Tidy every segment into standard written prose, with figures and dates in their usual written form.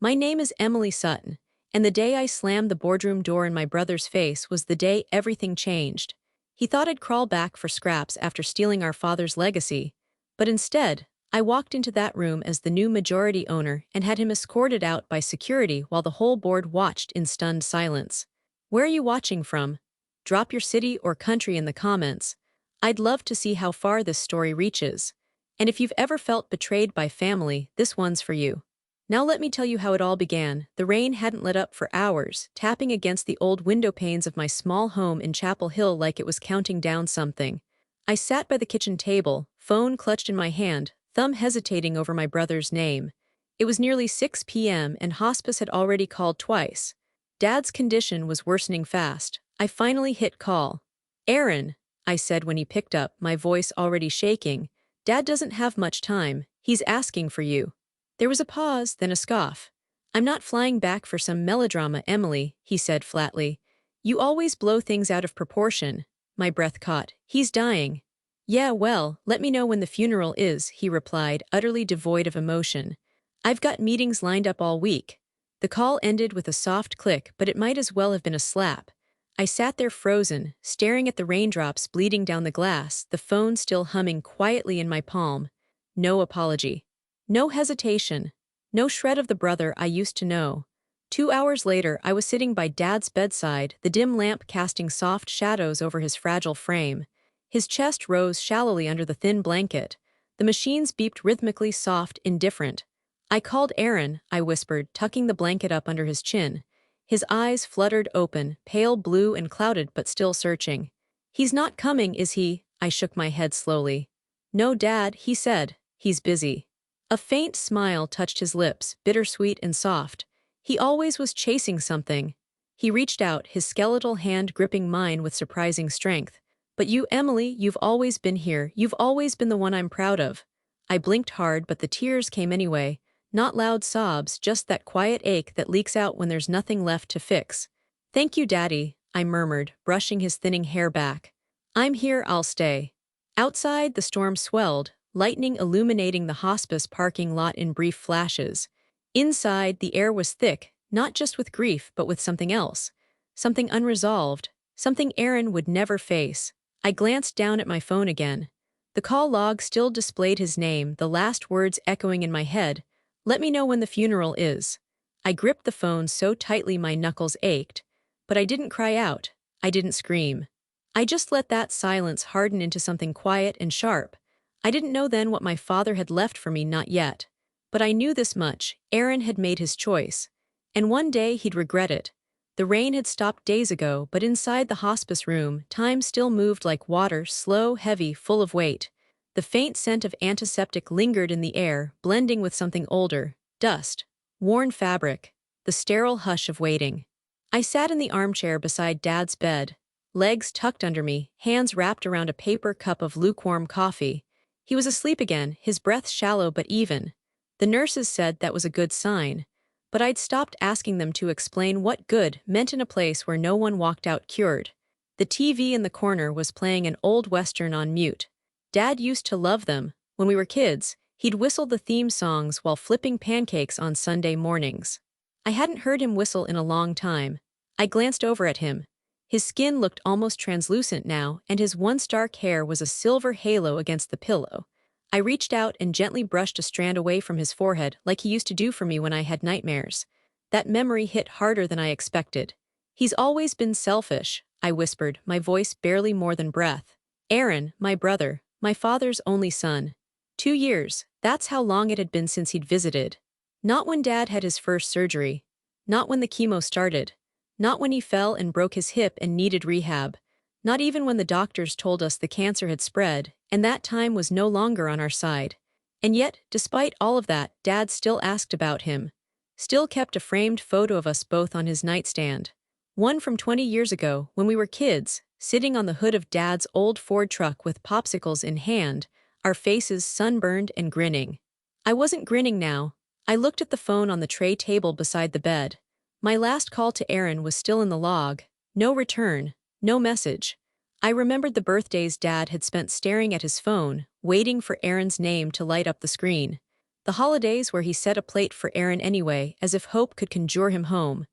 My name is Emily Sutton, and the day I slammed the boardroom door in my brother's face was the day everything changed. He thought I'd crawl back for scraps after stealing our father's legacy, but instead, I walked into that room as the new majority owner and had him escorted out by security while the whole board watched in stunned silence. Where are you watching from? Drop your city or country in the comments. I'd love to see how far this story reaches. And if you've ever felt betrayed by family, this one's for you. Now let me tell you how it all began. The rain hadn't let up for hours, tapping against the old window panes of my small home in Chapel Hill like it was counting down something. I sat by the kitchen table, phone clutched in my hand, thumb hesitating over my brother's name. It was nearly 6 p.m. and hospice had already called twice. Dad's condition was worsening fast. I finally hit call. "Aaron," I said when he picked up, my voice already shaking. "Dad doesn't have much time. He's asking for you." There was a pause, then a scoff. "I'm not flying back for some melodrama, Emily," he said flatly. "You always blow things out of proportion." My breath caught. "He's dying." "Yeah, well, let me know when the funeral is," he replied, utterly devoid of emotion. "I've got meetings lined up all week." The call ended with a soft click, but it might as well have been a slap. I sat there frozen, staring at the raindrops bleeding down the glass, the phone still humming quietly in my palm. No apology. No hesitation. No shred of the brother I used to know. 2 hours later, I was sitting by Dad's bedside, the dim lamp casting soft shadows over his fragile frame. His chest rose shallowly under the thin blanket. The machines beeped rhythmically soft, indifferent. "I called Aaron," I whispered, tucking the blanket up under his chin. His eyes fluttered open, pale blue and clouded but still searching. "He's not coming, is he?" I shook my head slowly. "No, Dad," he said. "He's busy." A faint smile touched his lips, bittersweet and soft. He always was chasing something. He reached out, his skeletal hand gripping mine with surprising strength. "But you, Emily, you've always been here. You've always been the one I'm proud of." I blinked hard, but the tears came anyway. Not loud sobs, just that quiet ache that leaks out when there's nothing left to fix. "Thank you, Daddy," I murmured, brushing his thinning hair back. "I'm here, I'll stay." Outside, the storm swelled, lightning illuminating the hospice parking lot in brief flashes. Inside, the air was thick, not just with grief but with something else. Something unresolved. Something Aaron would never face. I glanced down at my phone again. The call log still displayed his name, the last words echoing in my head. "Let me know when the funeral is." I gripped the phone so tightly my knuckles ached. But I didn't cry out. I didn't scream. I just let that silence harden into something quiet and sharp. I didn't know then what my father had left for me, not yet. But I knew this much: Aaron had made his choice. And one day he'd regret it. The rain had stopped days ago, but inside the hospice room, time still moved like water, slow, heavy, full of weight. The faint scent of antiseptic lingered in the air, blending with something older: dust, worn fabric, the sterile hush of waiting. I sat in the armchair beside Dad's bed, legs tucked under me, hands wrapped around a paper cup of lukewarm coffee. He was asleep again, his breath shallow but even. The nurses said that was a good sign. But I'd stopped asking them to explain what good meant in a place where no one walked out cured. The TV in the corner was playing an old western on mute. Dad used to love them. When we were kids, he'd whistle the theme songs while flipping pancakes on Sunday mornings. I hadn't heard him whistle in a long time. I glanced over at him. His skin looked almost translucent now, and his once dark hair was a silver halo against the pillow. I reached out and gently brushed a strand away from his forehead, like he used to do for me when I had nightmares. That memory hit harder than I expected. "He's always been selfish," I whispered, my voice barely more than breath. "Aaron, my brother, my father's only son. 2 years, that's how long it had been since he'd visited. Not when Dad had his first surgery. Not when the chemo started. Not when he fell and broke his hip and needed rehab. Not even when the doctors told us the cancer had spread, and that time was no longer on our side. And yet, despite all of that, Dad still asked about him. Still kept a framed photo of us both on his nightstand. One from 20 years ago, when we were kids, sitting on the hood of Dad's old Ford truck with popsicles in hand, our faces sunburned and grinning. I wasn't grinning now. I looked at the phone on the tray table beside the bed. My last call to Aaron was still in the log. No return. No message. I remembered the birthdays Dad had spent staring at his phone, waiting for Aaron's name to light up the screen. The holidays where he set a plate for Aaron anyway, as if hope could conjure him home.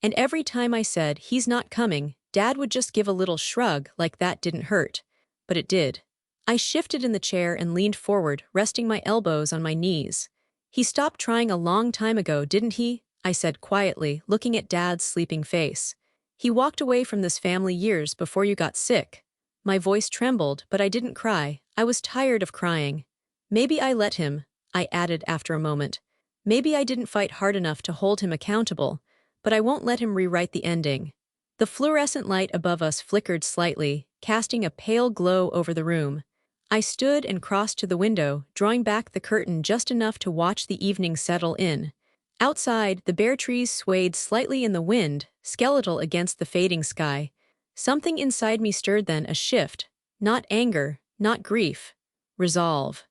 And every time I said, he's not coming, Dad would just give a little shrug like that didn't hurt. But it did. I shifted in the chair and leaned forward, resting my elbows on my knees. He stopped trying a long time ago, didn't he? I said quietly, looking at Dad's sleeping face. He walked away from this family years before you got sick. My voice trembled, but I didn't cry. I was tired of crying. Maybe I let him, I added after a moment. Maybe I didn't fight hard enough to hold him accountable, but I won't let him rewrite the ending. The fluorescent light above us flickered slightly, casting a pale glow over the room. I stood and crossed to the window, drawing back the curtain just enough to watch the evening settle in. Outside, the bare trees swayed slightly in the wind, skeletal against the fading sky. Something inside me stirred then, a shift. Not anger, not grief. Resolve.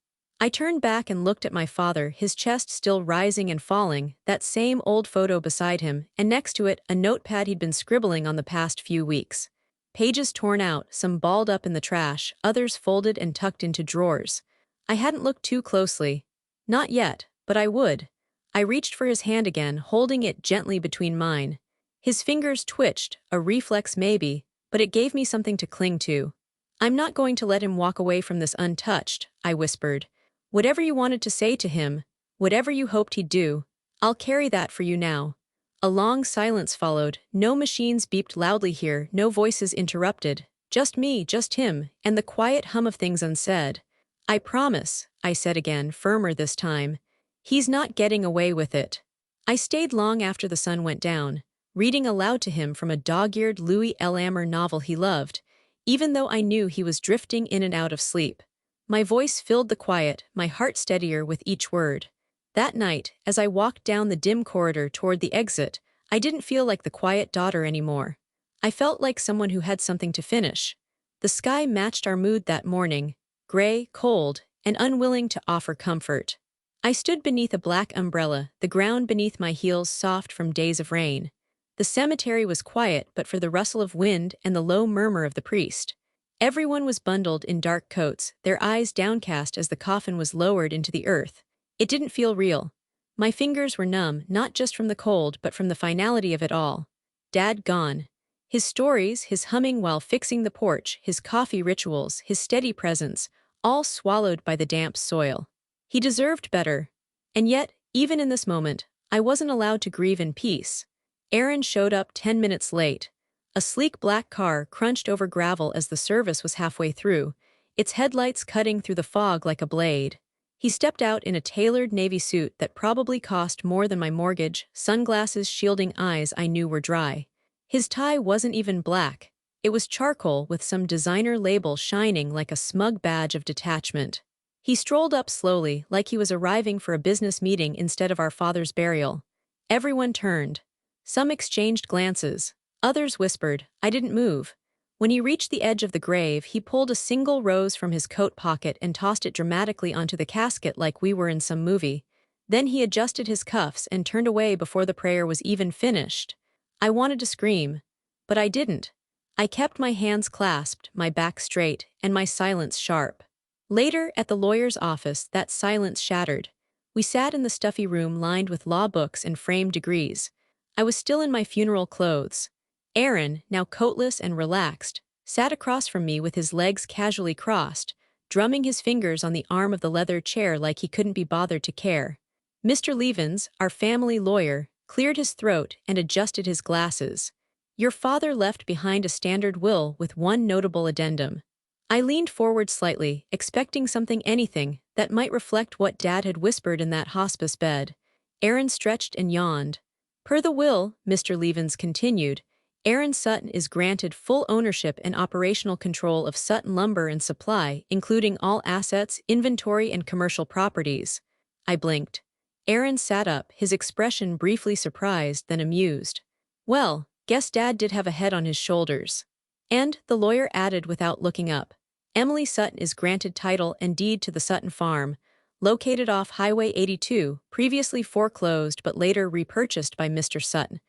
I turned back and looked at my father, his chest still rising and falling, that same old photo beside him, and next to it, a notepad he'd been scribbling on the past few weeks. Pages torn out, some balled up in the trash, others folded and tucked into drawers. I hadn't looked too closely. Not yet, but I would. I reached for his hand again, holding it gently between mine. His fingers twitched, a reflex maybe, but it gave me something to cling to. I'm not going to let him walk away from this untouched, I whispered. Whatever you wanted to say to him, whatever you hoped he'd do, I'll carry that for you now. A long silence followed. No machines beeped loudly here, no voices interrupted. Just me, just him, and the quiet hum of things unsaid. I promise, I said again, firmer this time. He's not getting away with it. I stayed long after the sun went down, reading aloud to him from a dog-eared Louis L. Amer novel he loved, even though I knew he was drifting in and out of sleep. My voice filled the quiet, my heart steadier with each word. That night, as I walked down the dim corridor toward the exit, I didn't feel like the quiet daughter anymore. I felt like someone who had something to finish. The sky matched our mood that morning, gray, cold, and unwilling to offer comfort. I stood beneath a black umbrella, the ground beneath my heels soft from days of rain. The cemetery was quiet but for the rustle of wind and the low murmur of the priest. Everyone was bundled in dark coats, their eyes downcast as the coffin was lowered into the earth. It didn't feel real. My fingers were numb, not just from the cold but from the finality of it all. Dad gone. His stories, his humming while fixing the porch, his coffee rituals, his steady presence, all swallowed by the damp soil. He deserved better. And yet, even in this moment, I wasn't allowed to grieve in peace. Aaron showed up 10 minutes late. A sleek black car crunched over gravel as the service was halfway through, its headlights cutting through the fog like a blade. He stepped out in a tailored navy suit that probably cost more than my mortgage, sunglasses shielding eyes I knew were dry. His tie wasn't even black. It was charcoal with some designer label shining like a smug badge of detachment. He strolled up slowly, like he was arriving for a business meeting instead of our father's burial. Everyone turned. Some exchanged glances. Others whispered. I didn't move. When he reached the edge of the grave, he pulled a single rose from his coat pocket and tossed it dramatically onto the casket like we were in some movie. Then he adjusted his cuffs and turned away before the prayer was even finished. I wanted to scream, but I didn't. I kept my hands clasped, my back straight, and my silence sharp. Later, at the lawyer's office, that silence shattered. We sat in the stuffy room lined with law books and framed degrees. I was still in my funeral clothes. Aaron, now coatless and relaxed, sat across from me with his legs casually crossed, drumming his fingers on the arm of the leather chair like he couldn't be bothered to care. Mr. Levens, our family lawyer, cleared his throat and adjusted his glasses. Your father left behind a standard will with one notable addendum. I leaned forward slightly, expecting anything, that might reflect what Dad had whispered in that hospice bed. Aaron stretched and yawned. Per the will, Mr. Levens continued, Aaron Sutton is granted full ownership and operational control of Sutton Lumber and Supply, including all assets, inventory, and commercial properties. I blinked. Aaron sat up, his expression briefly surprised, then amused. Well, guess Dad did have a head on his shoulders. And, the lawyer added without looking up, Emily Sutton is granted title and deed to the Sutton Farm, located off Highway 82, previously foreclosed but later repurchased by Mr. Sutton.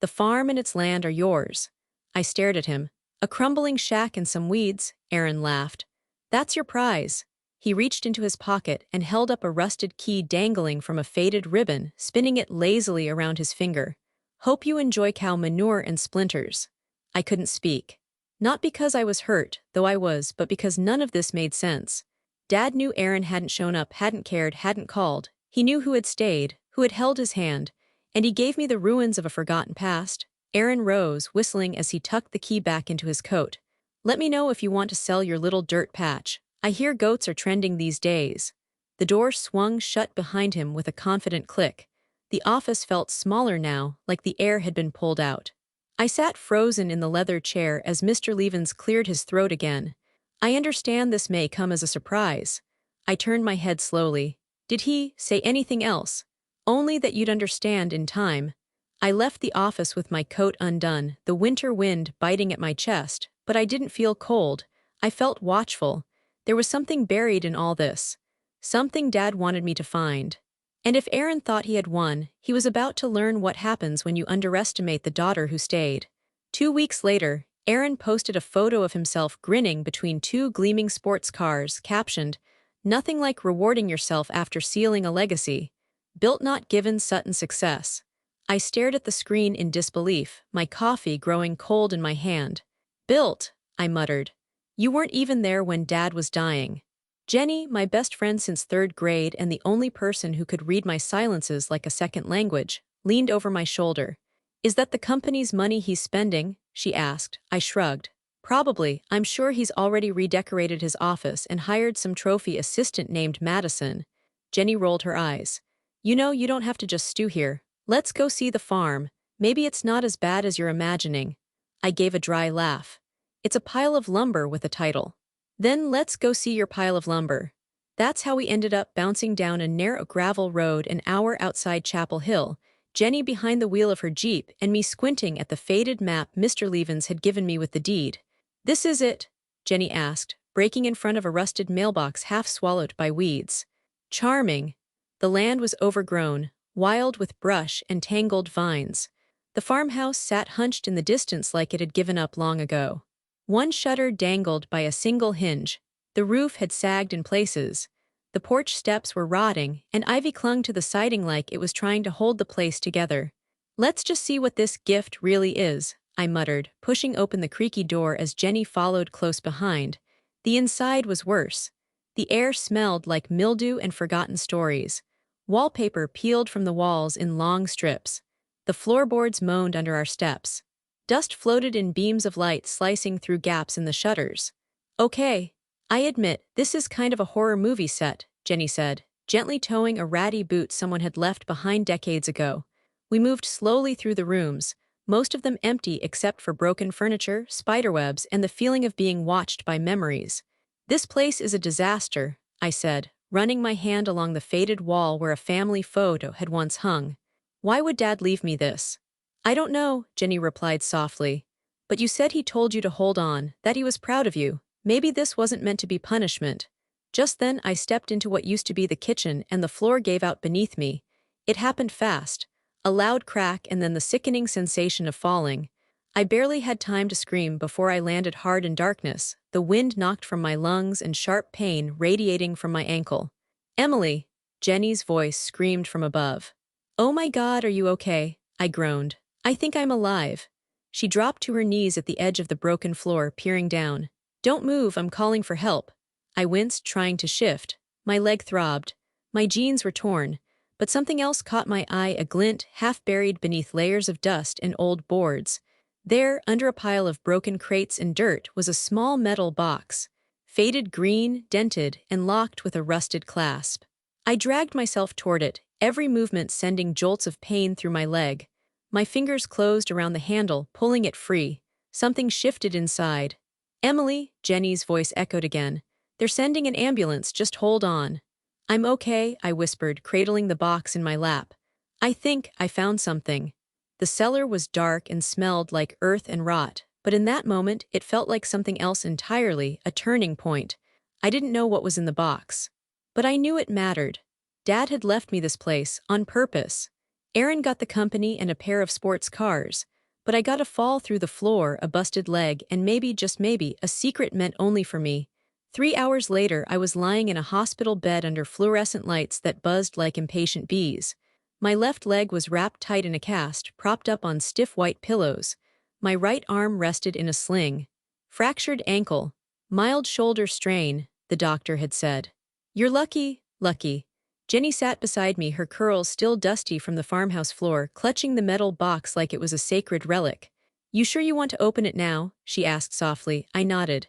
The farm and its land are yours. I stared at him. A crumbling shack and some weeds, Aaron laughed. That's your prize. He reached into his pocket and held up a rusted key dangling from a faded ribbon, spinning it lazily around his finger. Hope you enjoy cow manure and splinters. I couldn't speak. Not because I was hurt, though I was, but because none of this made sense. Dad knew Aaron hadn't shown up, hadn't cared, hadn't called. He knew who had stayed, who had held his hand, and he gave me the ruins of a forgotten past. Aaron rose, whistling as he tucked the key back into his coat. Let me know if you want to sell your little dirt patch. I hear goats are trending these days. The door swung shut behind him with a confident click. The office felt smaller now, like the air had been pulled out. I sat frozen in the leather chair as Mr. Levens cleared his throat again. I understand this may come as a surprise. I turned my head slowly. Did he say anything else? Only that you'd understand in time. I left the office with my coat undone, the winter wind biting at my chest, but I didn't feel cold. I felt watchful. There was something buried in all this. Something Dad wanted me to find. And if Aaron thought he had won, he was about to learn what happens when you underestimate the daughter who stayed. 2 weeks later, Aaron posted a photo of himself grinning between two gleaming sports cars, captioned, "Nothing like rewarding yourself after sealing a legacy. Built not given Sutton success." I stared at the screen in disbelief, my coffee growing cold in my hand. "Built," I muttered. "You weren't even there when Dad was dying." Jenny, my best friend since third grade and the only person who could read my silences like a second language, leaned over my shoulder. "Is that the company's money he's spending?" she asked. I shrugged. "Probably. I'm sure he's already redecorated his office and hired some trophy assistant named Madison." Jenny rolled her eyes. "You know, you don't have to just stew here. Let's go see the farm. Maybe it's not as bad as you're imagining." I gave a dry laugh. "It's a pile of lumber with a title." "Then let's go see your pile of lumber." That's how we ended up bouncing down a narrow gravel road an hour outside Chapel Hill, Jenny behind the wheel of her Jeep and me squinting at the faded map Mr. Levens had given me with the deed. "This is it?" Jenny asked, breaking in front of a rusted mailbox half swallowed by weeds. "Charming." The land was overgrown, wild with brush and tangled vines. The farmhouse sat hunched in the distance like it had given up long ago. One shutter dangled by a single hinge. The roof had sagged in places. The porch steps were rotting, and ivy clung to the siding like it was trying to hold the place together. "Let's just see what this gift really is," I muttered, pushing open the creaky door as Jenny followed close behind. The inside was worse. The air smelled like mildew and forgotten stories. Wallpaper peeled from the walls in long strips. The floorboards moaned under our steps. Dust floated in beams of light slicing through gaps in the shutters. "Okay. I admit, this is kind of a horror movie set," Jenny said, gently towing a ratty boot someone had left behind decades ago. We moved slowly through the rooms, most of them empty except for broken furniture, spiderwebs, and the feeling of being watched by memories. "This place is a disaster," I said, running my hand along the faded wall where a family photo had once hung. "Why would Dad leave me this?" "I don't know," Jenny replied softly. "But you said he told you to hold on, that he was proud of you. Maybe this wasn't meant to be punishment." Just then I stepped into what used to be the kitchen and the floor gave out beneath me. It happened fast. A loud crack and then the sickening sensation of falling. I barely had time to scream before I landed hard in darkness, the wind knocked from my lungs and sharp pain radiating from my ankle. "Emily!" Jenny's voice screamed from above. "Oh my God, are you okay?" I groaned. "I think I'm alive." She dropped to her knees at the edge of the broken floor, peering down. "Don't move, I'm calling for help." I winced, trying to shift. My leg throbbed. My jeans were torn. But something else caught my eye, a glint half buried beneath layers of dust and old boards. There, under a pile of broken crates and dirt, was a small metal box. Faded green, dented, and locked with a rusted clasp. I dragged myself toward it, every movement sending jolts of pain through my leg. My fingers closed around the handle, pulling it free. Something shifted inside. "Emily," Jenny's voice echoed again. "They're sending an ambulance, just hold on." "I'm okay," I whispered, cradling the box in my lap. "I think I found something." The cellar was dark and smelled like earth and rot, but in that moment it felt like something else entirely, a turning point. I didn't know what was in the box. But I knew it mattered. Dad had left me this place, on purpose. Aaron got the company and a pair of sports cars, but I got a fall through the floor, a busted leg, and maybe, just maybe, a secret meant only for me. 3 hours later, I was lying in a hospital bed under fluorescent lights that buzzed like impatient bees. My left leg was wrapped tight in a cast, propped up on stiff white pillows. My right arm rested in a sling. Fractured ankle. Mild shoulder strain, the doctor had said. You're lucky, lucky. Jenny sat beside me, her curls still dusty from the farmhouse floor, clutching the metal box like it was a sacred relic. You sure you want to open it now? She asked softly. I nodded.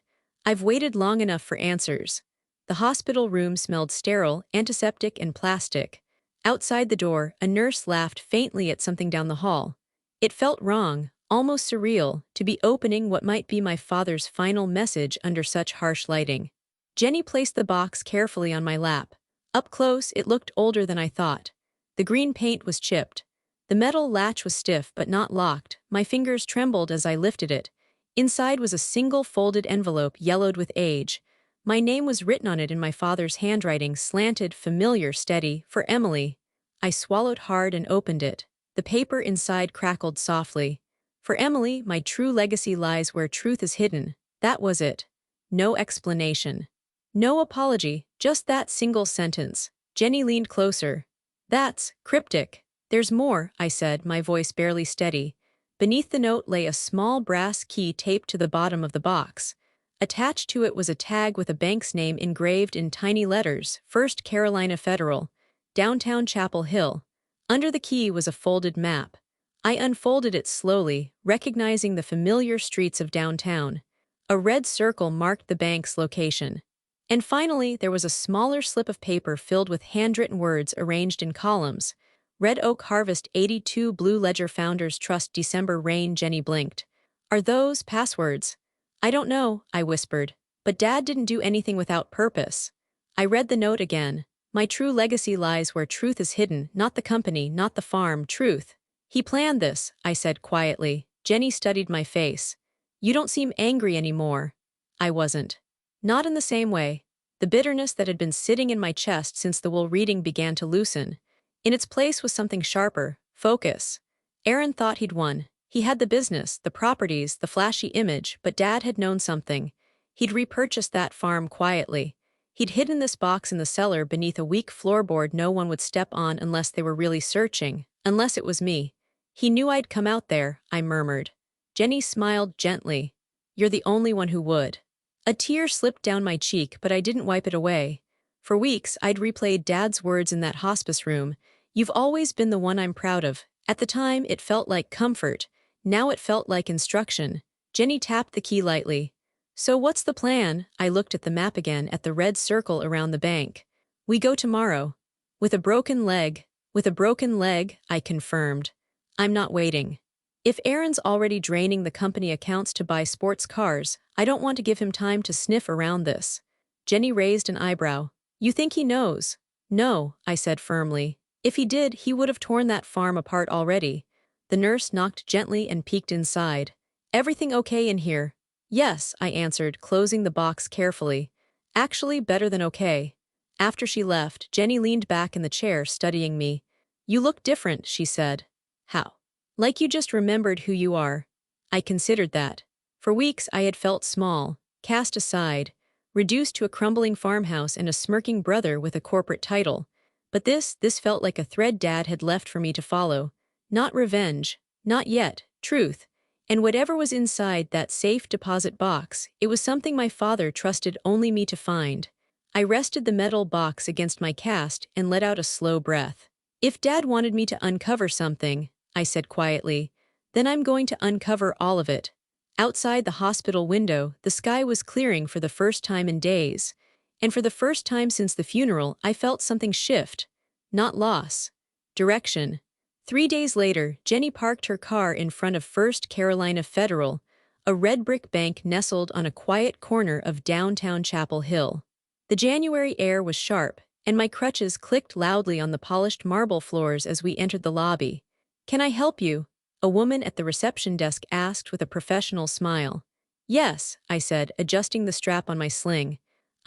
I've waited long enough for answers. The hospital room smelled sterile, antiseptic, and plastic. Outside the door, a nurse laughed faintly at something down the hall. It felt wrong, almost surreal, to be opening what might be my father's final message under such harsh lighting. Jenny placed the box carefully on my lap. Up close, it looked older than I thought. The green paint was chipped. The metal latch was stiff but not locked. My fingers trembled as I lifted it. Inside was a single folded envelope yellowed with age. My name was written on it in my father's handwriting, slanted, familiar, steady, for Emily. I swallowed hard and opened it. The paper inside crackled softly. For Emily, my true legacy lies where truth is hidden. That was it. No explanation. No apology, just that single sentence. Jenny leaned closer. That's cryptic. There's more, I said, my voice barely steady. Beneath the note lay a small brass key taped to the bottom of the box. Attached to it was a tag with a bank's name engraved in tiny letters, First Carolina Federal, downtown Chapel Hill. Under the key was a folded map. I unfolded it slowly, recognizing the familiar streets of downtown. A red circle marked the bank's location. And finally, there was a smaller slip of paper filled with handwritten words arranged in columns. Red Oak Harvest 82 Blue Ledger Founders Trust December Rain. Jenny blinked. Are those passwords? I don't know, I whispered. But Dad didn't do anything without purpose. I read the note again. My true legacy lies where truth is hidden, not the company, not the farm, truth. He planned this, I said quietly. Jenny studied my face. You don't seem angry anymore. I wasn't. Not in the same way. The bitterness that had been sitting in my chest since the will reading began to loosen. In its place was something sharper, focus. Aaron thought he'd won. He had the business, the properties, the flashy image, but Dad had known something. He'd repurchased that farm quietly. He'd hidden this box in the cellar beneath a weak floorboard no one would step on unless they were really searching, unless it was me. He knew I'd come out there, I murmured. Jenny smiled gently. You're the only one who would. A tear slipped down my cheek, but I didn't wipe it away. For weeks, I'd replayed Dad's words in that hospice room. You've always been the one I'm proud of. At the time, it felt like comfort. Now it felt like instruction. Jenny tapped the key lightly. So what's the plan? I looked at the map again, at the red circle around the bank. We go tomorrow. With a broken leg. With a broken leg, I confirmed. I'm not waiting. If Aaron's already draining the company accounts to buy sports cars, I don't want to give him time to sniff around this. Jenny raised an eyebrow. You think he knows? No, I said firmly. If he did, he would have torn that farm apart already. The nurse knocked gently and peeked inside. Everything okay in here? Yes, I answered, closing the box carefully. Actually, better than okay. After she left, Jenny leaned back in the chair, studying me. You look different, she said. How? Like you just remembered who you are. I considered that. For weeks I had felt small, cast aside, reduced to a crumbling farmhouse and a smirking brother with a corporate title. But this felt like a thread Dad had left for me to follow. Not revenge. Not yet. Truth. And whatever was inside that safe deposit box, it was something my father trusted only me to find. I rested the metal box against my cast and let out a slow breath. If Dad wanted me to uncover something, I said quietly, then I'm going to uncover all of it. Outside the hospital window, the sky was clearing for the first time in days. And for the first time since the funeral, I felt something shift. Not loss. Direction. 3 days later, Jenny parked her car in front of First Carolina Federal, a red brick bank nestled on a quiet corner of downtown Chapel Hill. The January air was sharp, and my crutches clicked loudly on the polished marble floors as we entered the lobby. Can I help you? A woman at the reception desk asked with a professional smile. Yes, I said, adjusting the strap on my sling.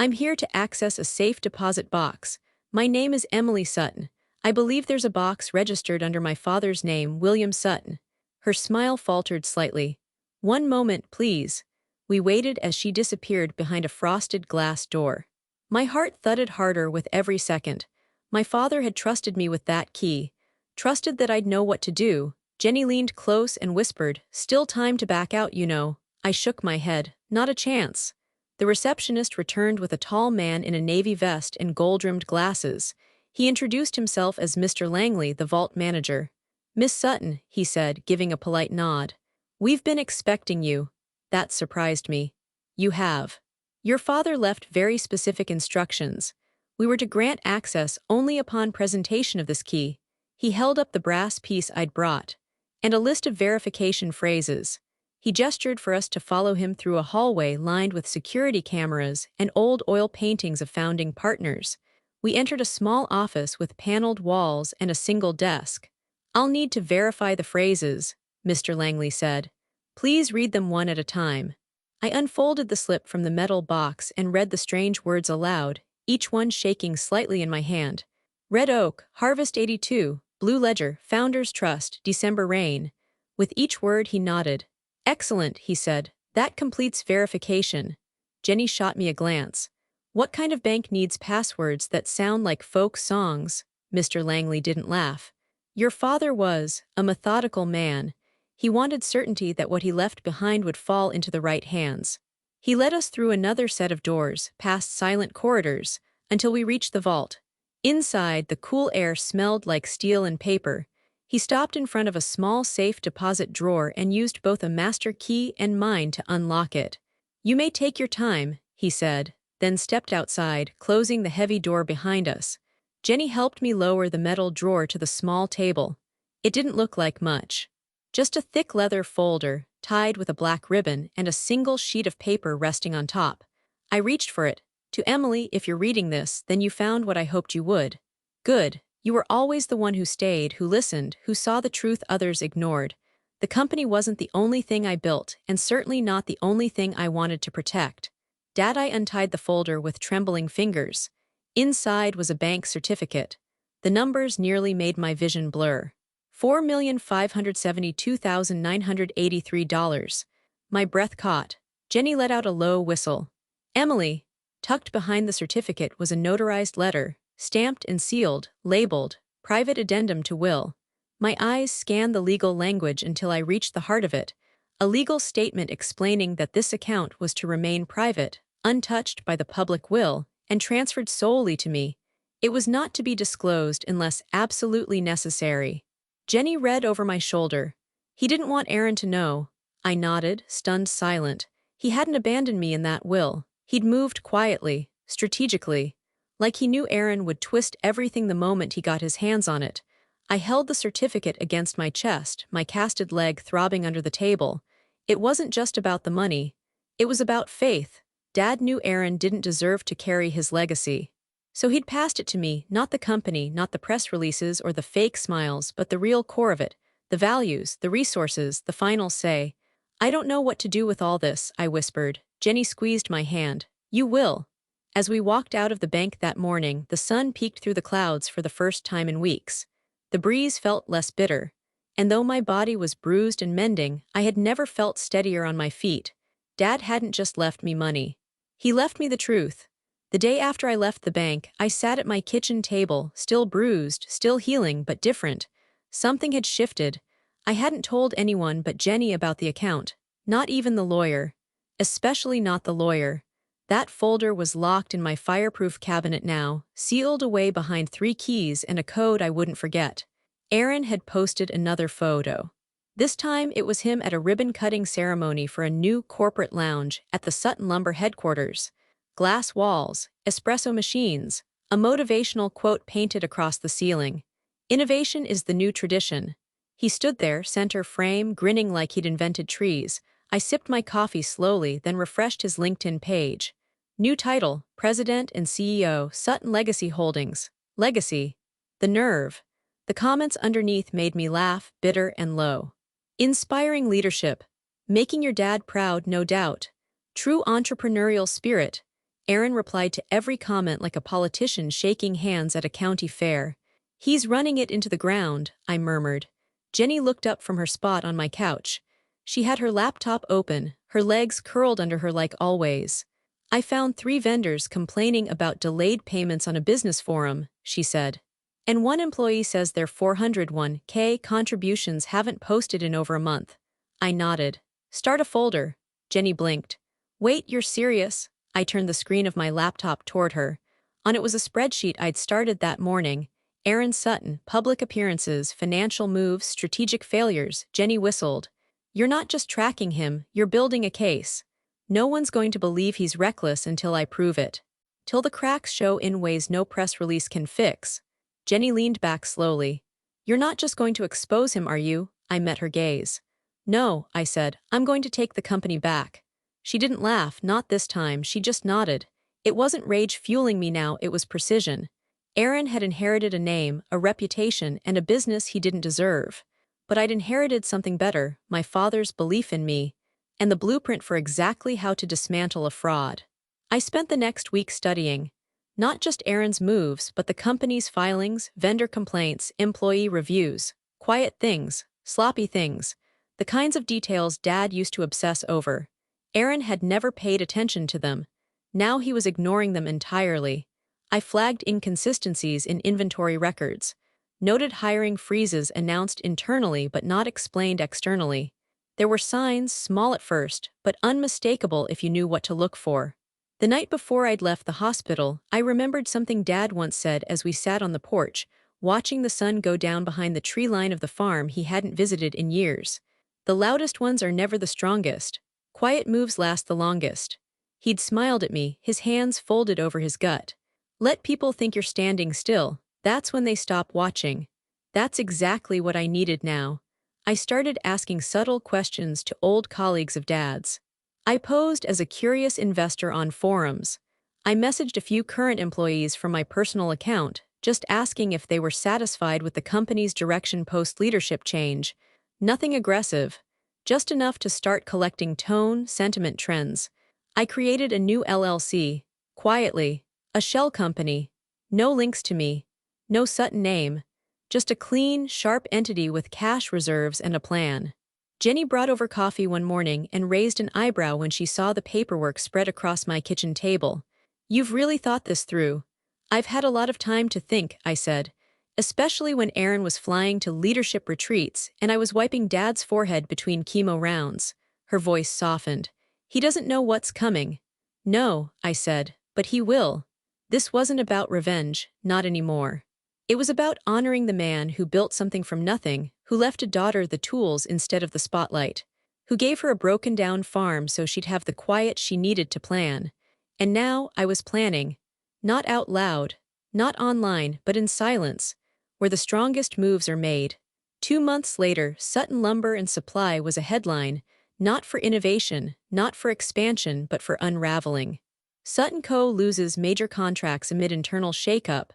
I'm here to access a safe deposit box. My name is Emily Sutton. I believe there's a box registered under my father's name, William Sutton. Her smile faltered slightly. One moment, please. We waited as she disappeared behind a frosted glass door. My heart thudded harder with every second. My father had trusted me with that key. Trusted that I'd know what to do. Jenny leaned close and whispered, "Still time to back out, you know." I shook my head. Not a chance. The receptionist returned with a tall man in a navy vest and gold-rimmed glasses. He introduced himself as Mr. Langley, the vault manager. "Miss Sutton," he said, giving a polite nod. "We've been expecting you." That surprised me. "You have. Your father left very specific instructions. We were to grant access only upon presentation of this key." He held up the brass piece I'd brought, and a list of verification phrases. He gestured for us to follow him through a hallway lined with security cameras and old oil paintings of founding partners. We entered a small office with paneled walls and a single desk. "I'll need to verify the phrases," Mr. Langley said. "Please read them one at a time." I unfolded the slip from the metal box and read the strange words aloud, each one shaking slightly in my hand. "Red Oak, Harvest 82, Blue Ledger, Founders Trust, December Rain." With each word he nodded. "Excellent," he said. "That completes verification." Jenny shot me a glance. "What kind of bank needs passwords that sound like folk songs?" Mr. Langley didn't laugh. "Your father was a methodical man. He wanted certainty that what he left behind would fall into the right hands." He led us through another set of doors, past silent corridors, until we reached the vault. Inside, the cool air smelled like steel and paper. He stopped in front of a small safe deposit drawer and used both a master key and mine to unlock it. "You may take your time," he said, then stepped outside, closing the heavy door behind us. Jenny helped me lower the metal drawer to the small table. It didn't look like much. Just a thick leather folder, tied with a black ribbon, and a single sheet of paper resting on top. I reached for it. "To Emily, if you're reading this, then you found what I hoped you would. Good. You were always the one who stayed, who listened, who saw the truth others ignored. The company wasn't the only thing I built, and certainly not the only thing I wanted to protect." Dad, I untied the folder with trembling fingers. Inside was a bank certificate. The numbers nearly made my vision blur. $4,572,983. My breath caught. Jenny let out a low whistle. "Emily." Tucked behind the certificate was a notarized letter, stamped and sealed, labeled, "Private Addendum to Will." My eyes scanned the legal language until I reached the heart of it, a legal statement explaining that this account was to remain private, untouched by the public will, and transferred solely to me. It was not to be disclosed unless absolutely necessary. Jenny read over my shoulder. "He didn't want Aaron to know." I nodded, stunned silent. He hadn't abandoned me in that will. He'd moved quietly, strategically, like he knew Aaron would twist everything the moment he got his hands on it. I held the certificate against my chest, my casted leg throbbing under the table. It wasn't just about the money. It was about faith. Dad knew Aaron didn't deserve to carry his legacy. So he'd passed it to me, not the company, not the press releases or the fake smiles, but the real core of it, the values, the resources, the final say. "I don't know what to do with all this," I whispered. Jenny squeezed my hand. "You will." As we walked out of the bank that morning, the sun peeked through the clouds for the first time in weeks. The breeze felt less bitter. And though my body was bruised and mending, I had never felt steadier on my feet. Dad hadn't just left me money. He left me the truth. The day after I left the bank, I sat at my kitchen table, still bruised, still healing, but different. Something had shifted. I hadn't told anyone but Jenny about the account. Not even the lawyer. Especially not the lawyer. That folder was locked in my fireproof cabinet now, sealed away behind 3 keys and a code I wouldn't forget. Aaron had posted another photo. This time it was him at a ribbon-cutting ceremony for a new corporate lounge at the Sutton Lumber headquarters. Glass walls, espresso machines, a motivational quote painted across the ceiling. "Innovation is the new tradition." He stood there, center frame, grinning like he'd invented trees. I sipped my coffee slowly, then refreshed his LinkedIn page. New title, President and CEO, Sutton Legacy Holdings. Legacy. The nerve. The comments underneath made me laugh, bitter and low. "Inspiring leadership. Making your dad proud, no doubt. True entrepreneurial spirit." Aaron replied to every comment like a politician shaking hands at a county fair. "He's running it into the ground," I murmured. Jenny looked up from her spot on my couch. She had her laptop open, her legs curled under her like always. I found 3 vendors complaining about delayed payments on a business forum, she said. And one employee says their 401k contributions haven't posted in over a month. I nodded. Start a folder. Jenny blinked. Wait, you're serious? I turned the screen of my laptop toward her. On it was a spreadsheet I'd started that morning. Aaron Sutton, public appearances, financial moves, strategic failures. Jenny whistled. You're not just tracking him, you're building a case. No one's going to believe he's reckless until I prove it. Till the cracks show in ways no press release can fix. Jenny leaned back slowly. You're not just going to expose him, are you? I met her gaze. No, I said, I'm going to take the company back. She didn't laugh, not this time, she just nodded. It wasn't rage fueling me now, it was precision. Aaron had inherited a name, a reputation, and a business he didn't deserve. But I'd inherited something better, my father's belief in me, and the blueprint for exactly how to dismantle a fraud. I spent the next week studying. Not just Aaron's moves, but the company's filings, vendor complaints, employee reviews. Quiet things, sloppy things. The kinds of details Dad used to obsess over. Aaron had never paid attention to them. Now he was ignoring them entirely. I flagged inconsistencies in inventory records. Noted hiring freezes announced internally but not explained externally. There were signs, small at first, but unmistakable if you knew what to look for. The night before I'd left the hospital, I remembered something Dad once said as we sat on the porch, watching the sun go down behind the tree line of the farm he hadn't visited in years. The loudest ones are never the strongest. Quiet moves last the longest. He'd smiled at me, his hands folded over his gut. Let people think you're standing still. That's when they stop watching. That's exactly what I needed now. I started asking subtle questions to old colleagues of Dad's. I posed as a curious investor on forums. I messaged a few current employees from my personal account, just asking if they were satisfied with the company's direction post-leadership change. Nothing aggressive, just enough to start collecting tone, sentiment trends. I created a new LLC, quietly, a shell company. No links to me, no Sutton name, just a clean, sharp entity with cash reserves and a plan. Jenny brought over coffee one morning and raised an eyebrow when she saw the paperwork spread across my kitchen table. You've really thought this through. I've had a lot of time to think, I said. Especially when Aaron was flying to leadership retreats and I was wiping Dad's forehead between chemo rounds. Her voice softened. He doesn't know what's coming. No, I said, but he will. This wasn't about revenge, not anymore. It was about honoring the man who built something from nothing, who left a daughter the tools instead of the spotlight, who gave her a broken-down farm so she'd have the quiet she needed to plan. And now I was planning. Not out loud, not online, but in silence, where the strongest moves are made. 2 months later, Sutton Lumber and Supply was a headline, not for innovation, not for expansion, but for unraveling. Sutton Co. loses major contracts amid internal shakeup.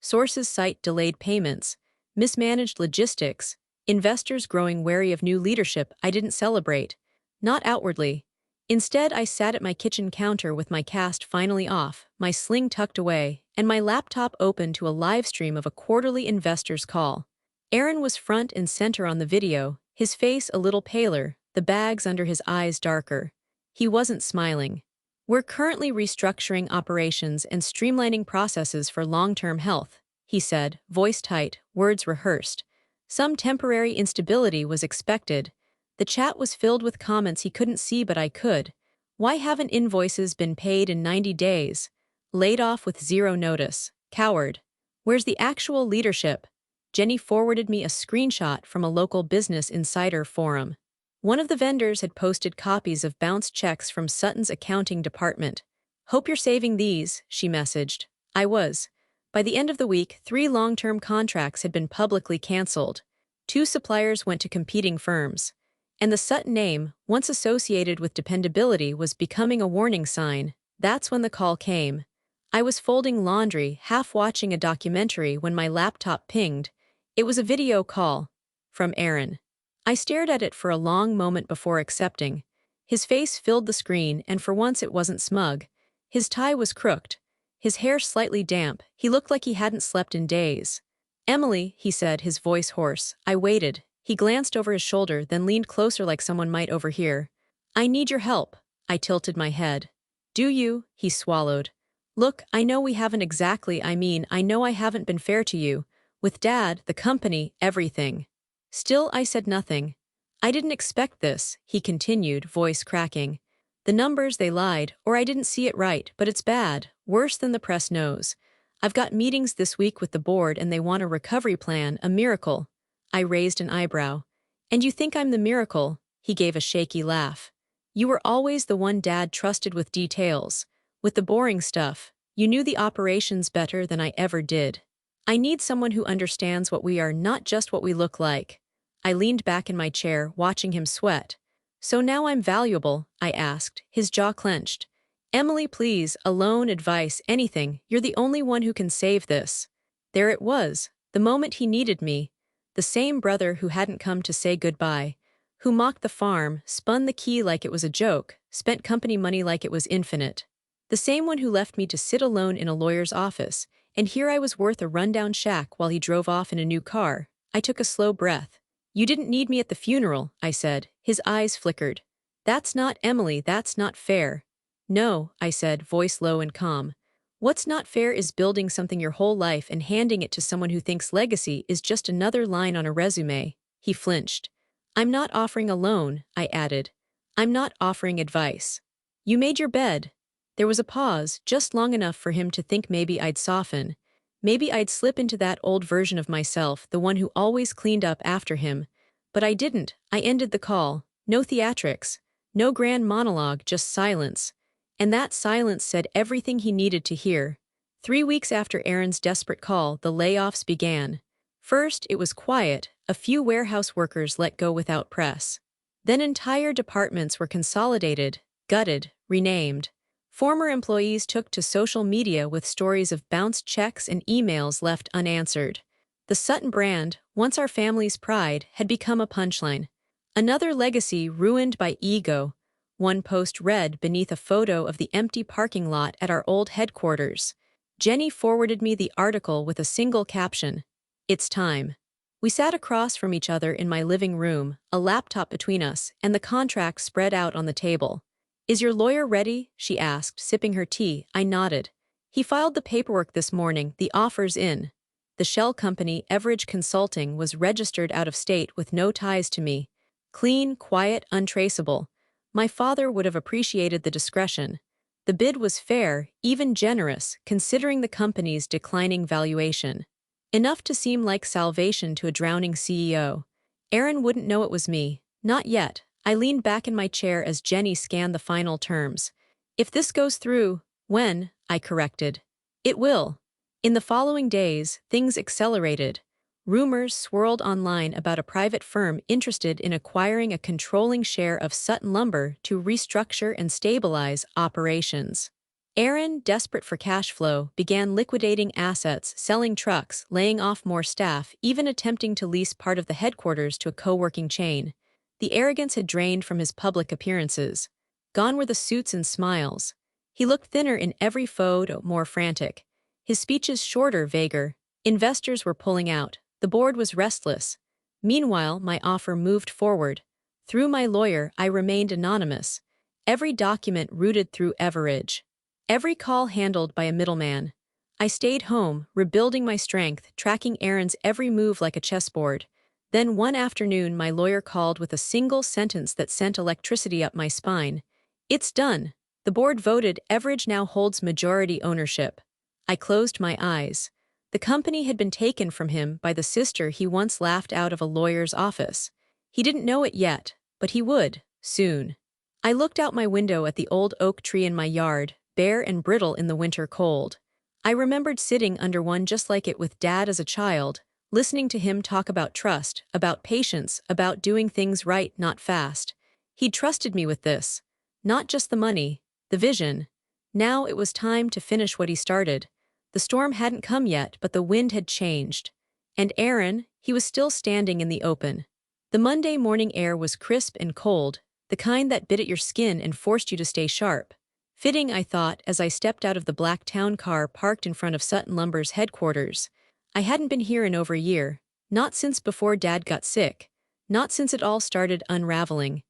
Sources cite delayed payments, mismanaged logistics, investors growing wary of new leadership. I didn't celebrate. Not outwardly. Instead, I sat at my kitchen counter with my cast finally off, my sling tucked away, and my laptop open to a live stream of a quarterly investors call. Aaron was front and center on the video, his face a little paler, the bags under his eyes darker. He wasn't smiling. We're currently restructuring operations and streamlining processes for long-term health, he said, voice tight, words rehearsed. Some temporary instability was expected. The chat was filled with comments he couldn't see but I could. Why haven't invoices been paid in 90 days? Laid off with zero notice. Coward. Where's the actual leadership? Jenny forwarded me a screenshot from a local Business Insider forum. One of the vendors had posted copies of bounced checks from Sutton's accounting department. Hope you're saving these, she messaged. I was. By the end of the week, 3 long-term contracts had been publicly canceled. 2 suppliers went to competing firms. And the Sutton name, once associated with dependability, was becoming a warning sign. That's when the call came. I was folding laundry, half watching a documentary when my laptop pinged. It was a video call. From Aaron. I stared at it for a long moment before accepting. His face filled the screen, and for once it wasn't smug. His tie was crooked. His hair slightly damp. He looked like he hadn't slept in days. Emily, he said, his voice hoarse. I waited. He glanced over his shoulder, then leaned closer like someone might overhear. I need your help. I tilted my head. Do you? He swallowed. Look, I know we haven't exactly, I know I haven't been fair to you. With Dad, the company, everything. Still, I said nothing. I didn't expect this, he continued, voice cracking. The numbers, they lied, or I didn't see it right, but it's bad, worse than the press knows. I've got meetings this week with the board and they want a recovery plan, a miracle. I raised an eyebrow. And you think I'm the miracle? He gave a shaky laugh. You were always the one Dad trusted with details. With the boring stuff, you knew the operations better than I ever did. I need someone who understands what we are, not just what we look like. I leaned back in my chair, watching him sweat. So now I'm valuable? I asked, his jaw clenched. Emily, please, a loan, advice, anything, you're the only one who can save this. There it was, the moment he needed me. The same brother who hadn't come to say goodbye, who mocked the farm, spun the key like it was a joke, spent company money like it was infinite. The same one who left me to sit alone in a lawyer's office, and here I was worth a rundown shack while he drove off in a new car. I took a slow breath. You didn't need me at the funeral, I said. His eyes flickered. That's not Emily, that's not fair. No, I said, voice low and calm. What's not fair is building something your whole life and handing it to someone who thinks legacy is just another line on a resume. He flinched. I'm not offering a loan, I added. I'm not offering advice. You made your bed. There was a pause, just long enough for him to think maybe I'd soften. Maybe I'd slip into that old version of myself, the one who always cleaned up after him. But I didn't. I ended the call. No theatrics. No grand monologue, just silence. And that silence said everything he needed to hear. 3 weeks after Aaron's desperate call, the layoffs began. First, it was quiet, a few warehouse workers let go without press. Then entire departments were consolidated, gutted, renamed. Former employees took to social media with stories of bounced checks and emails left unanswered. The Sutton brand, once our family's pride, had become a punchline. Another legacy ruined by ego. One post read beneath a photo of the empty parking lot at our old headquarters. Jenny forwarded me the article with a single caption. It's time. We sat across from each other in my living room, a laptop between us, and the contract spread out on the table. Is your lawyer ready? She asked, sipping her tea. I nodded. He filed the paperwork this morning, the offer's in. The shell company, Everidge Consulting, was registered out of state with no ties to me. Clean, quiet, untraceable. My father would have appreciated the discretion. The bid was fair, even generous, considering the company's declining valuation. Enough to seem like salvation to a drowning CEO. Aaron wouldn't know it was me. Not yet. I leaned back in my chair as Jenny scanned the final terms. If this goes through, when? I corrected. It will. In the following days, things accelerated. Rumors swirled online about a private firm interested in acquiring a controlling share of Sutton Lumber to restructure and stabilize operations. Aaron, desperate for cash flow, began liquidating assets, selling trucks, laying off more staff, even attempting to lease part of the headquarters to a co-working chain. The arrogance had drained from his public appearances. Gone were the suits and smiles. He looked thinner in every photo, more frantic. His speeches shorter, vaguer. Investors were pulling out. The board was restless. Meanwhile, my offer moved forward. Through my lawyer, I remained anonymous. Every document routed through Everidge. Every call handled by a middleman. I stayed home, rebuilding my strength, tracking Aaron's every move like a chessboard. Then one afternoon my lawyer called with a single sentence that sent electricity up my spine. It's done. The board voted. Everidge now holds majority ownership. I closed my eyes. The company had been taken from him by the sister he once laughed out of a lawyer's office. He didn't know it yet, but he would, soon. I looked out my window at the old oak tree in my yard, bare and brittle in the winter cold. I remembered sitting under one just like it with Dad as a child, listening to him talk about trust, about patience, about doing things right, not fast. He'd trusted me with this. Not just the money, the vision. Now it was time to finish what he started. The storm hadn't come yet, but the wind had changed. And Aaron, he was still standing in the open. The Monday morning air was crisp and cold, the kind that bit at your skin and forced you to stay sharp. Fitting, I thought, as I stepped out of the black town car parked in front of Sutton Lumber's headquarters. I hadn't been here in over a year, not since before Dad got sick, not since it all started unraveling.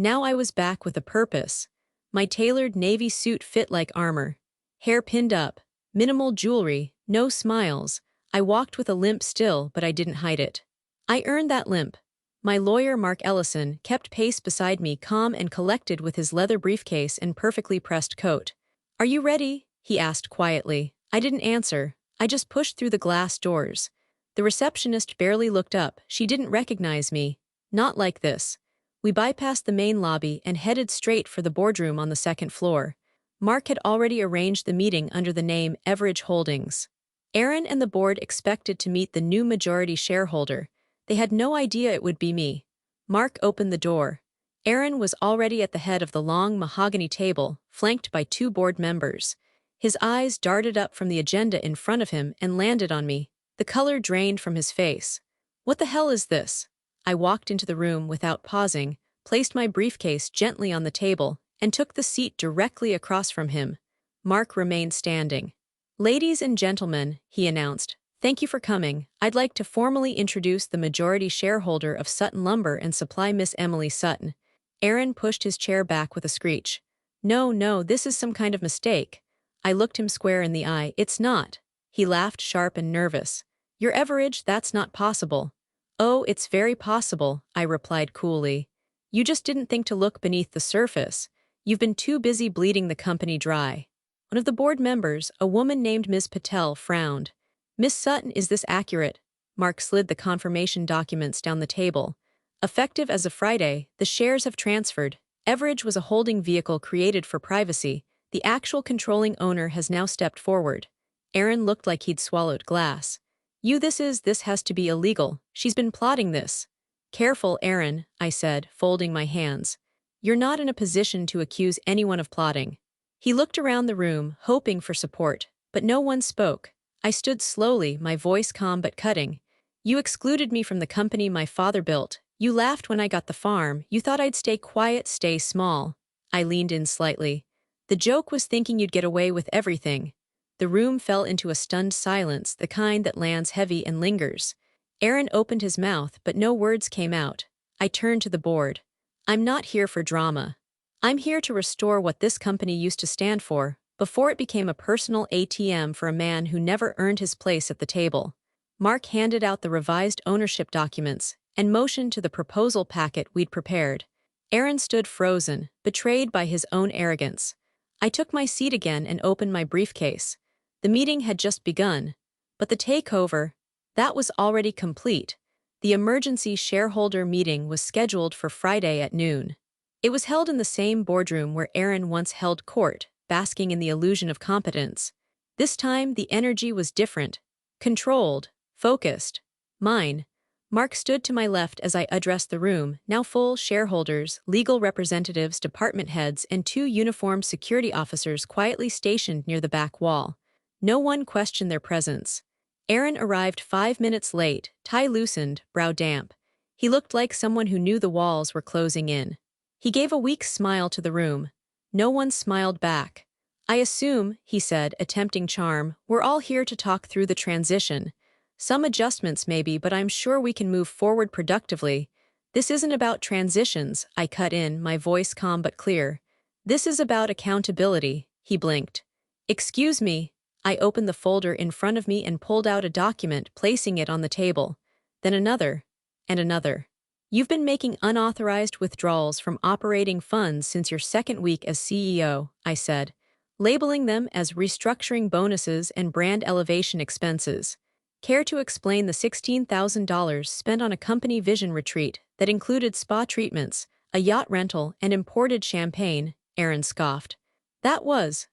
Now I was back with a purpose. My tailored navy suit fit like armor. Hair pinned up, minimal jewelry, no smiles. I walked with a limp still, but I didn't hide it. I earned that limp. My lawyer, Mark Ellison, kept pace beside me, calm and collected with his leather briefcase and perfectly pressed coat. "Are you ready?" he asked quietly. I didn't answer. I just pushed through the glass doors. The receptionist barely looked up. She didn't recognize me. Not like this. We bypassed the main lobby and headed straight for the boardroom on the second floor. Mark had already arranged the meeting under the name Everidge Holdings. Aaron and the board expected to meet the new majority shareholder. They had no idea it would be me. Mark opened the door. Aaron was already at the head of the long mahogany table, flanked by two board members. His eyes darted up from the agenda in front of him and landed on me. The color drained from his face. "What the hell is this?" I walked into the room without pausing, placed my briefcase gently on the table, and took the seat directly across from him. Mark remained standing. "Ladies and gentlemen," he announced, "thank you for coming. I'd like to formally introduce the majority shareholder of Sutton Lumber and Supply, Miss Emily Sutton." Aaron pushed his chair back with a screech. "No, no, this is some kind of mistake." I looked him square in the eye. "It's not." He laughed, sharp and nervous. "You're Everidge, that's not possible." "Oh, it's very possible," I replied coolly. "You just didn't think to look beneath the surface. You've been too busy bleeding the company dry." One of the board members, a woman named Ms. Patel, frowned. "Miss Sutton, is this accurate?" Mark slid the confirmation documents down the table. "Effective as of Friday, the shares have transferred. Everidge was a holding vehicle created for privacy. The actual controlling owner has now stepped forward." Aaron looked like he'd swallowed glass. This has to be illegal. She's been plotting this." "Careful, Aaron," I said, folding my hands. "You're not in a position to accuse anyone of plotting." He looked around the room, hoping for support, but no one spoke. I stood slowly, my voice calm but cutting. "You excluded me from the company my father built. You laughed when I got the farm. You thought I'd stay quiet, stay small." I leaned in slightly. "The joke was thinking you'd get away with everything." The room fell into a stunned silence, the kind that lands heavy and lingers. Aaron opened his mouth, but no words came out. I turned to the board. "I'm not here for drama. I'm here to restore what this company used to stand for, before it became a personal ATM for a man who never earned his place at the table." Mark handed out the revised ownership documents and motioned to the proposal packet we'd prepared. Aaron stood frozen, betrayed by his own arrogance. I took my seat again and opened my briefcase. The meeting had just begun, but the takeover, that was already complete. The emergency shareholder meeting was scheduled for Friday at noon. It was held in the same boardroom where Aaron once held court, basking in the illusion of competence. This time, the energy was different. Controlled, focused. Mine. Mark stood to my left as I addressed the room, now full shareholders, legal representatives, department heads, and two uniformed security officers quietly stationed near the back wall. No one questioned their presence. Aaron arrived 5 minutes late, tie loosened, brow damp. He looked like someone who knew the walls were closing in. He gave a weak smile to the room. No one smiled back. "I assume," he said, attempting charm, "we're all here to talk through the transition. Some adjustments maybe, but I'm sure we can move forward productively." "This isn't about transitions," I cut in, my voice calm but clear. "This is about accountability." He blinked. "Excuse me." I opened the folder in front of me and pulled out a document, placing it on the table. Then another. And another. "You've been making unauthorized withdrawals from operating funds since your second week as CEO," I said, labeling them as restructuring bonuses and brand elevation expenses. "Care to explain the $16,000 spent on a company vision retreat that included spa treatments, a yacht rental, and imported champagne?" Aaron scoffed. That was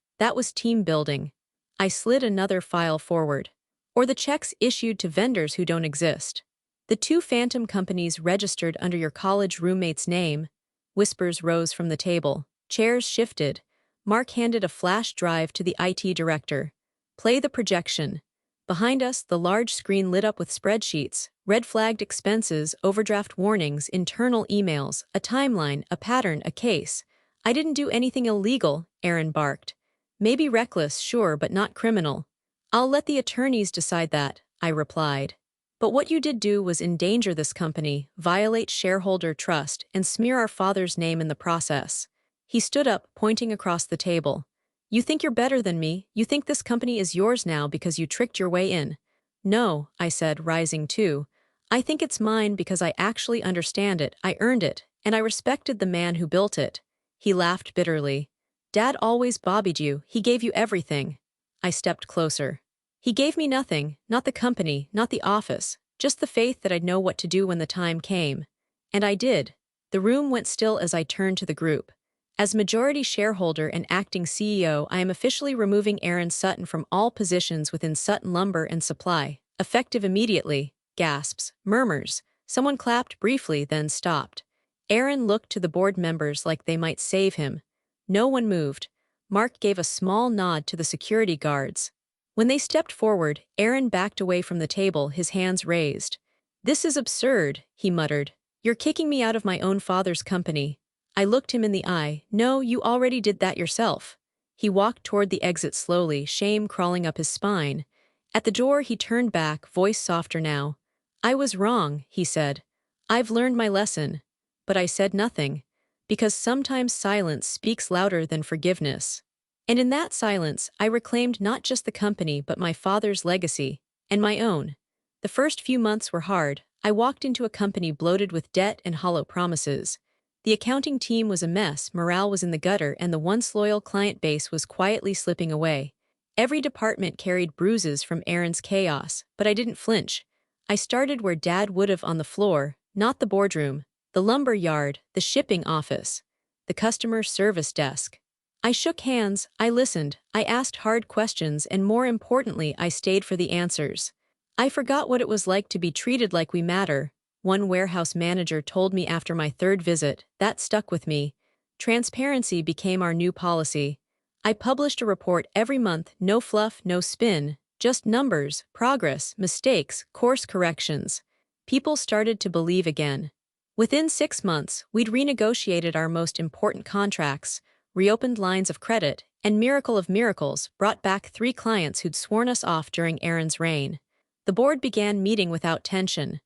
team building." I slid another file forward. "Or the checks issued to vendors who don't exist. The two phantom companies registered under your college roommate's name." Whispers rose from the table. Chairs shifted. Mark handed a flash drive to the IT director. "Play the projection." Behind us, the large screen lit up with spreadsheets, red-flagged expenses, overdraft warnings, internal emails, a timeline, a pattern, a case. "I didn't do anything illegal," Aaron barked. "Maybe reckless, sure, but not criminal." "I'll let the attorneys decide that," I replied. But what you did do was endanger this company, violate shareholder trust, and smear our father's name in the process. He stood up, pointing across the table. You think you're better than me? You think this company is yours now because you tricked your way in? No, I said, rising too. I think it's mine because I actually understand it, I earned it, and I respected the man who built it. He laughed bitterly. Dad always bobbied you, he gave you everything. I stepped closer. He gave me nothing, not the company, not the office, just the faith that I'd know what to do when the time came. And I did. The room went still as I turned to the group. As majority shareholder and acting CEO, I am officially removing Aaron Sutton from all positions within Sutton Lumber and Supply, effective immediately. Gasps, murmurs. Someone clapped briefly, then stopped. Aaron looked to the board members like they might save him. No one moved. Mark gave a small nod to the security guards. When they stepped forward, Aaron backed away from the table, his hands raised. This is absurd, he muttered. You're kicking me out of my own father's company. I looked him in the eye. No, you already did that yourself. He walked toward the exit slowly, shame crawling up his spine. At the door he turned back, voice softer now. I was wrong, he said. I've learned my lesson. But I said nothing. Because sometimes silence speaks louder than forgiveness. And in that silence, I reclaimed not just the company but my father's legacy, and my own. The first few months were hard. I walked into a company bloated with debt and hollow promises. The accounting team was a mess, morale was in the gutter, and the once loyal client base was quietly slipping away. Every department carried bruises from Aaron's chaos, but I didn't flinch. I started where Dad would have, on the floor, not the boardroom, the lumber yard, the shipping office, the customer service desk. I shook hands, I listened, I asked hard questions, and more importantly, I stayed for the answers. I forgot what it was like to be treated like we matter. One warehouse manager told me after my third visit. That stuck with me. Transparency became our new policy. I published a report every month, no fluff, no spin, just numbers, progress, mistakes, course corrections. People started to believe again. Within 6 months, we'd renegotiated our most important contracts, reopened lines of credit, and miracle of miracles, brought back 3 clients who'd sworn us off during Aaron's reign. The board began meeting without tension.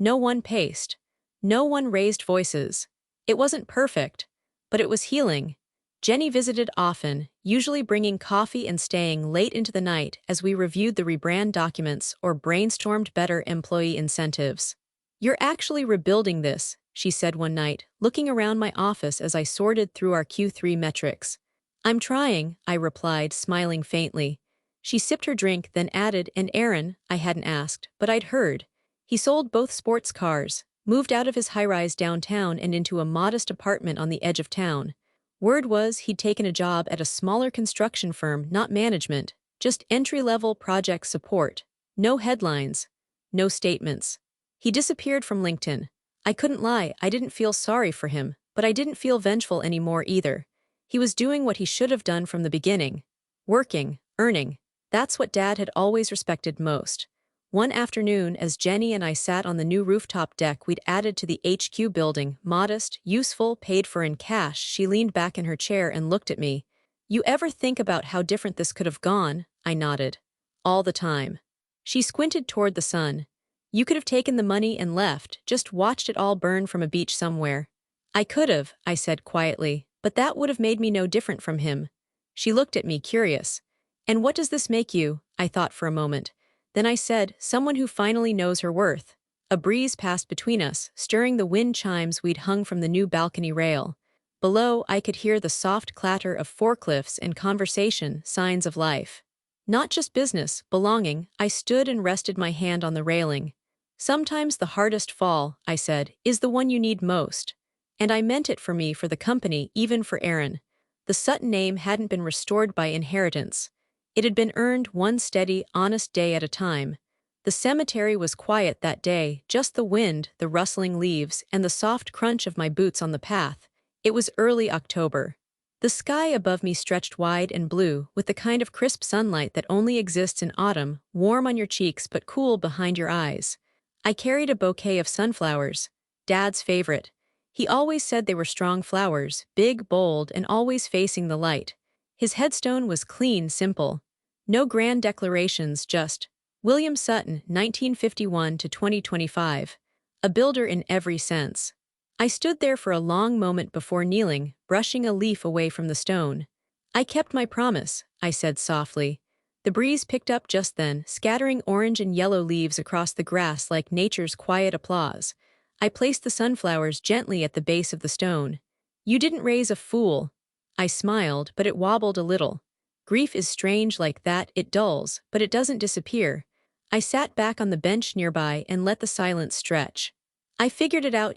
No one paced. No one raised voices. It wasn't perfect, but it was healing. Jenny visited often, usually bringing coffee and staying late into the night as we reviewed the rebrand documents or brainstormed better employee incentives. You're actually rebuilding this, she said one night, looking around my office as I sorted through our Q3 metrics. I'm trying, I replied, smiling faintly. She sipped her drink, then added, and Aaron, I hadn't asked, but I'd heard. He sold both sports cars, moved out of his high-rise downtown and into a modest apartment on the edge of town. Word was he'd taken a job at a smaller construction firm, not management, just entry-level project support. No headlines. No statements. He disappeared from LinkedIn. I couldn't lie, I didn't feel sorry for him, but I didn't feel vengeful anymore either. He was doing what he should have done from the beginning. Working, earning. That's what Dad had always respected most. One afternoon, as Jenny and I sat on the new rooftop deck we'd added to the HQ building, modest, useful, paid for in cash, she leaned back in her chair and looked at me. You ever think about how different this could have gone? I nodded. All the time. She squinted toward the sun. You could have taken the money and left, just watched it all burn from a beach somewhere. I could have, I said quietly, but that would have made me no different from him. She looked at me, curious. And what does this make you? I thought for a moment. Then I said, someone who finally knows her worth. A breeze passed between us, stirring the wind chimes we'd hung from the new balcony rail. Below, I could hear the soft clatter of forklifts and conversation, signs of life. Not just business, belonging. I stood and rested my hand on the railing. Sometimes the hardest fall, I said, is the one you need most. And I meant it for me, for the company, even for Aaron. The Sutton name hadn't been restored by inheritance. It had been earned one steady, honest day at a time. The cemetery was quiet that day, just the wind, the rustling leaves, and the soft crunch of my boots on the path. It was early October. The sky above me stretched wide and blue, with the kind of crisp sunlight that only exists in autumn, warm on your cheeks but cool behind your eyes. I carried a bouquet of sunflowers, Dad's favorite. He always said they were strong flowers, big, bold, and always facing the light. His headstone was clean, simple. No grand declarations, just William Sutton, 1951 to 2025. A builder in every sense. I stood there for a long moment before kneeling, brushing a leaf away from the stone. I kept my promise, I said softly. The breeze picked up just then, scattering orange and yellow leaves across the grass like nature's quiet applause. I placed the sunflowers gently at the base of the stone. You didn't raise a fool. I smiled, but it wobbled a little. Grief is strange like that, it dulls, but it doesn't disappear. I sat back on the bench nearby and let the silence stretch. I figured it out,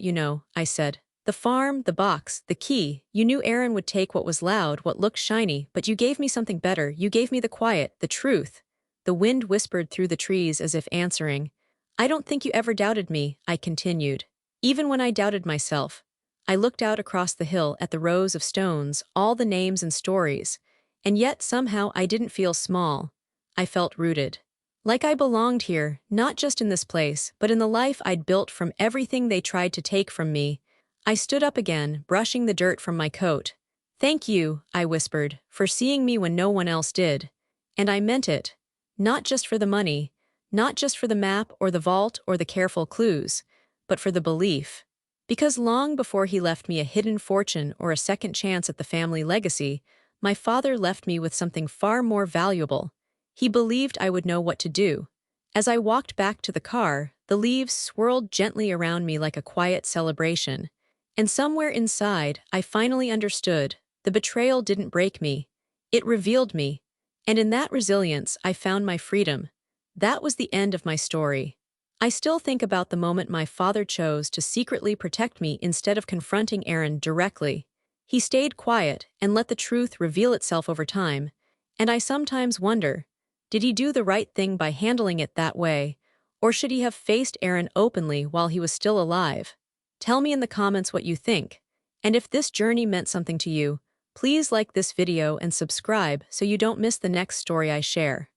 I said. The farm, the box, the key. You knew Aaron would take what was loud, what looked shiny, but you gave me something better. You gave me the quiet, the truth. The wind whispered through the trees as if answering. I don't think you ever doubted me, I continued. Even when I doubted myself. I looked out across the hill at the rows of stones, all the names and stories. And yet somehow I didn't feel small. I felt rooted. Like I belonged here, not just in this place, but in the life I'd built from everything they tried to take from me. I stood up again, brushing the dirt from my coat. Thank you, I whispered, for seeing me when no one else did. And I meant it. Not just for the money, not just for the map or the vault or the careful clues, but for the belief. Because long before he left me a hidden fortune or a second chance at the family legacy, my father left me with something far more valuable. He believed I would know what to do. As I walked back to the car, the leaves swirled gently around me like a quiet celebration. And somewhere inside, I finally understood. The betrayal didn't break me. It revealed me. And in that resilience, I found my freedom. That was the end of my story. I still think about the moment my father chose to secretly protect me instead of confronting Aaron directly. He stayed quiet and let the truth reveal itself over time. And I sometimes wonder, did he do the right thing by handling it that way, or should he have faced Aaron openly while he was still alive? Tell me in the comments what you think. And if this journey meant something to you, please like this video and subscribe so you don't miss the next story I share.